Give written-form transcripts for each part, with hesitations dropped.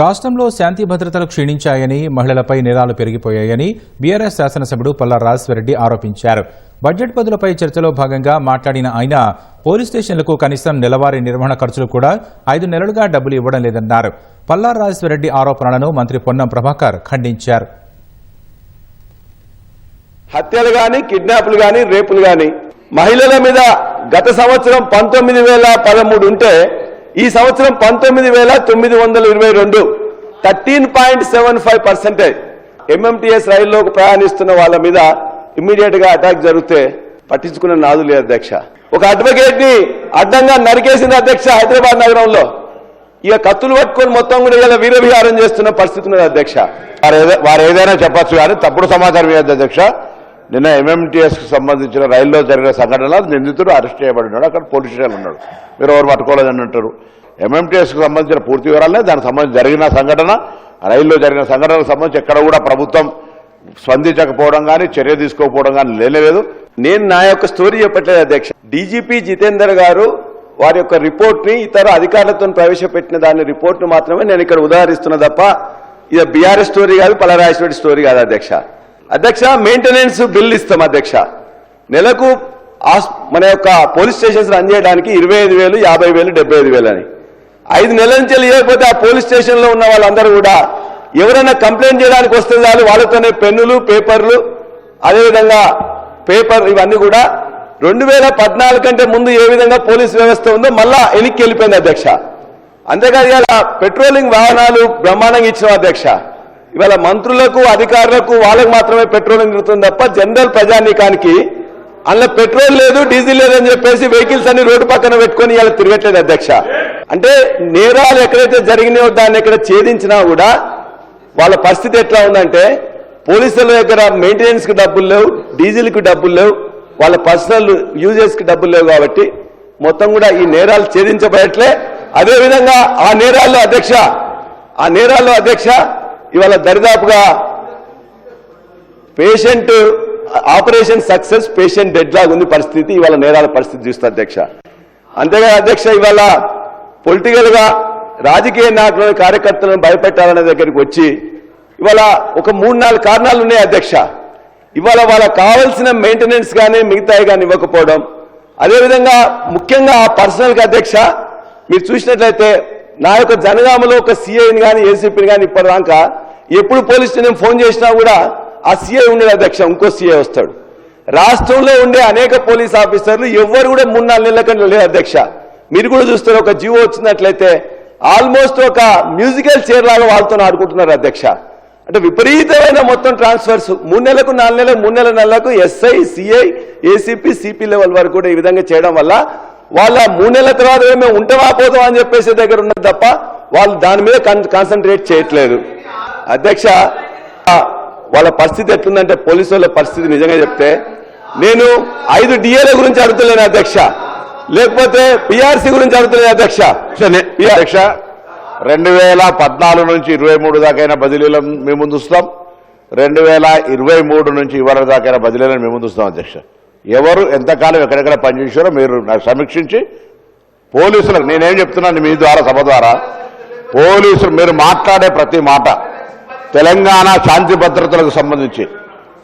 రాష్ట్రంలో శాంతి భద్రతలు క్షీణించాయని, మహిళలపై నేరాలు పెరిగిపోయాయని బీఆర్ఎస్ శాసనసభ్యుడు పల్లా రాజేశ్వరరెడ్డి ఆరోపించారు. బడ్జెట్ పదులపై చర్చలో భాగంగా మాట్లాడిన ఆయన పోలీస్ స్టేషన్లకు కనీసం నెలవారీ నిర్వహణ ఖర్చులు కూడా 5 నెలలుగా డబ్బులు ఇవ్వడం లేదన్నారు. పల్లా రాజేశ్వరరెడ్డి ఆరోపణలను మంత్రి పొన్నం ప్రభాకర్ ఖండించారు. హత్యలు గాని, కిడ్నాప్లు గాని, రేపులు గాని మహిళల మీద గత సంవత్సరం 19,013 ఉంటే ఈ సంవత్సరం 19,922 13.75%. ఎంఎంటీఎస్ రైల్లోకి ప్రయాణిస్తున్న వాళ్ళ మీద ఇమ్మీడియట్ గా అటాక్ జరిగితే పట్టించుకున్న నాదు లేదు అధ్యక్ష. ఒక అడ్వకేట్ ని అడ్డంగా నరికేసింది అధ్యక్ష హైదరాబాద్ నగరంలో. ఇక కత్తులు పట్టుకొని మొత్తం కూడా ఇలా వీరవిహారం చేస్తున్న పరిస్థితి ఉన్నది అధ్యక్ష. వారు ఏదైనా చెప్పచ్చు కానీ తప్పుడు సమాచారం ఇవ్వద్దు అధ్యక్ష. నిన్న ఎంఎంటీఎస్ కు సంబంధించిన రైల్లో జరిగిన సంఘటనలో నిందితుడు అరెస్ట్ చేయబడినాడు. అక్కడ పోలీస్ స్టేషన్ ఉన్నాడు. మీరు ఎవరు పట్టుకోలేదని అంటారు. ఎంఎంటీఎస్ కు సంబంధించిన పూర్తి వివరాలనే దానికి సంబంధించి జరిగిన సంఘటన, రైల్లో జరిగిన సంఘటనకు సంబంధించి ఎక్కడ కూడా ప్రభుత్వం స్పందించకపోవడం కానీ చర్య తీసుకోకపోవడం కానీ లేనేలేదు. నేను నా యొక్క స్టోరీ చెప్పట్లేదు అధ్యక్ష. డీజీపీ జితేందర్ గారు వారి యొక్క రిపోర్ట్ ని ఇతర అధికారులతో ప్రవేశపెట్టిన దాని రిపోర్ట్ ను మాత్రమే నేను ఇక్కడ ఉదాహరిస్తున్నా తప్ప ఇది బీఆర్ఎస్ స్టోరీ కాదు, పల్లరాజేశ్వరి స్టోరీ కాదు అధ్యక్ష. అధ్యక్ష, మెయింటెనెన్స్ బిల్ ఇస్తాం అధ్యక్ష. నెలకు మన యొక్క పోలీస్ స్టేషన్స్ రన్ చేయడానికి 25,000, 50,000, 75,000 అని 5 నెలల నుంచి లేకపోతే ఆ పోలీస్ స్టేషన్ లో ఉన్న వాళ్ళందరూ కూడా ఎవరైనా కంప్లైంట్ చేయడానికి వస్తే చాలు వాళ్ళతోనే పెన్నులు, పేపర్లు, అదేవిధంగా పేపర్ ఇవన్నీ కూడా 2014 కంటే ముందు ఏ విధంగా పోలీస్ వ్యవస్థ ఉందో మళ్ళా వెనక్కి వెళ్ళిపోయింది అధ్యక్ష. అంతేకాదు ఇలా పెట్రోలింగ్ వాహనాలు బ్రహ్మాండంగా ఇచ్చిన అధ్యక్ష. ఇవాళ మంత్రులకు, అధికారులకు వాళ్ళకు మాత్రమే పెట్రోలింగ్ తిరుగుతుంది తప్ప జనరల్ ప్రజానీకానికి అందులో పెట్రోల్ లేదు, డీజిల్ లేదని చెప్పేసి వెహికల్స్ అన్ని రోడ్డు పక్కన పెట్టుకుని ఇలా తిరగట్లేదు అధ్యక్ష. అంటే నేరాలు ఎక్కడైతే జరిగినాయో దాన్ని ఎక్కడ ఛేదించినా కూడా వాళ్ళ పరిస్థితి ఎట్లా ఉందంటే పోలీసుల దగ్గర మెయింటెనెన్స్ కి డబ్బులు లేవు, డీజిల్ కి డబ్బులు లేవు, వాళ్ళ పర్సనల్ యూజెస్ కి డబ్బులు లేవు. కాబట్టి మొత్తం కూడా ఈ నేరాలు ఛేదించబడట్లే. అదేవిధంగా ఆ నేరాల్లో అధ్యక్ష ఇవాళ దరిదాపుగా patient operation success, patient dead లాగా ఉంది పరిస్థితి. ఇవాళ నేరాల పరిస్థితి చూస్తే అధ్యక్ష. అంతేగా అధ్యక్ష ఇవాళ పొలిటికల్ గా రాజకీయ నాయకులను, కార్యకర్తలను భయపెట్టాలనే దగ్గరికి వచ్చి ఇవాళ ఒక 3-4 కారణాలు ఉన్నాయి అధ్యక్ష. ఇవాళ వాళ్ళకి కావాల్సిన మెయింటెనెన్స్ కానీ మిగతాయి కానీ ఇవ్వకపోవడం, అదేవిధంగా ముఖ్యంగా ఆ పర్సనల్ గా అధ్యక్ష మీరు చూసినట్లయితే నా యొక్క జనగామలో ఒక సీఐని కానీ, ఏసీపీని కానీ ఇప్పటిదాకా ఎప్పుడు పోలీస్ స్టేషన్ ఫోన్ చేసినా కూడా ఆ సీఐ ఉండేది అధ్యక్ష, ఇంకో సీఐ వస్తాడు. రాష్ట్రంలో ఉండే అనేక పోలీస్ ఆఫీసర్లు ఎవరు కూడా 3-4 నెలల కంటే లేదు అధ్యక్ష. మీరు కూడా చూస్తారు, ఒక జీవో వచ్చినట్లయితే ఆల్మోస్ట్ ఒక మ్యూజికల్ చైర్ లాగా వాళ్ళతో ఆడుకుంటున్నారు అధ్యక్ష. అంటే విపరీతమైన మొత్తం ట్రాన్స్ఫర్స్ 3 నెలలకు, 4 నెలలకు, 3 నెలలకు SI, CI, ACP, CP level వరకు కూడా ఈ విధంగా చేయడం వల్ల వాళ్ళ 3 నెలల తర్వాత మేము ఉంటామా పోతామా అని చెప్పేసి దగ్గర ఉన్నది తప్ప వాళ్ళు దాని మీద కాన్సన్ట్రేట్ చేయట్లేదు అధ్యక్ష. వాళ్ళ పరిస్థితి ఎట్లుందంటే పోలీసు వాళ్ళ పరిస్థితి నిజంగా చెప్తే నేను 5 డిఏల గురించి అడుగుతలేను అధ్యక్ష, లేకపోతే పిఆర్సీ గురించి అడుగుతలేను అధ్యక్ష. 2014 నుంచి 23 దాకైనా బదిలీలను మేము ముందుస్తాం. 2023 నుంచి ఇవాళ దాకైనా బదిలీలను మేము ముందుస్తాం అధ్యక్ష. ఎవరు ఎంతకాలం ఎక్కడెక్కడ పనిచేశారో మీరు నాకు సమీక్షించి పోలీసులకు నేనేం చెప్తున్నాను మీ ద్వారా, సభ ద్వారా, పోలీసులు మీరు మాట్లాడే ప్రతి మాట తెలంగాణ శాంతి భద్రతలకు సంబంధించి,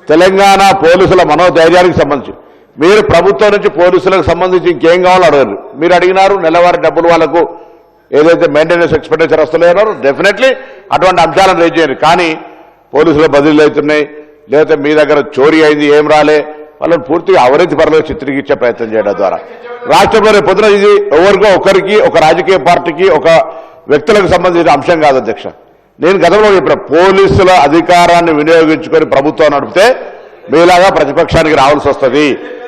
తెలంగాణ పోలీసుల మనోధైర్యానికి సంబంధించి, మీరు ప్రభుత్వం నుంచి పోలీసులకు సంబంధించి ఇంకేం కావాలో అడగరు. మీరు అడిగినారు నెలవారీ డబ్బులు వాళ్ళకు ఏదైతే మెయింటెనెన్స్ ఎక్స్పెండిచర్ వస్తలేనారో డెఫినెట్లీ అటువంటి అంశాలను రేజ్ చేయండి. కానీ పోలీసులు బదిలీలు అవుతున్నాయి, లేకపోతే మీ దగ్గర చోరీ అయింది ఏం రాలే, వాళ్ళని పూర్తిగా అవినీతి పరులుగా చిత్రీకరించే ప్రయత్నం చేయడం ద్వారా రాష్ట్రంలో రేపు పొద్దున ఇది ఎవరికో ఒకరికి, ఒక రాజకీయ పార్టీకి, ఒక వ్యక్తులకు సంబంధించిన అంశం కాదు అధ్యక్ష. నేను గతంలో చెప్పిన పోలీసుల అధికారాన్ని వినియోగించుకొని ప్రభుత్వం నడిపితే మీలాగా ప్రతిపక్షానికి రావాల్సి వస్తుంది.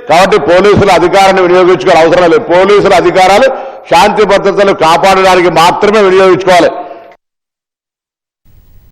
కాబట్టి పోలీసుల అధికారాన్ని వినియోగించుకోవాలి అవసరం లేదు. పోలీసుల అధికారాలు శాంతి భద్రతలు కాపాడడానికి మాత్రమే వినియోగించుకోవాలి.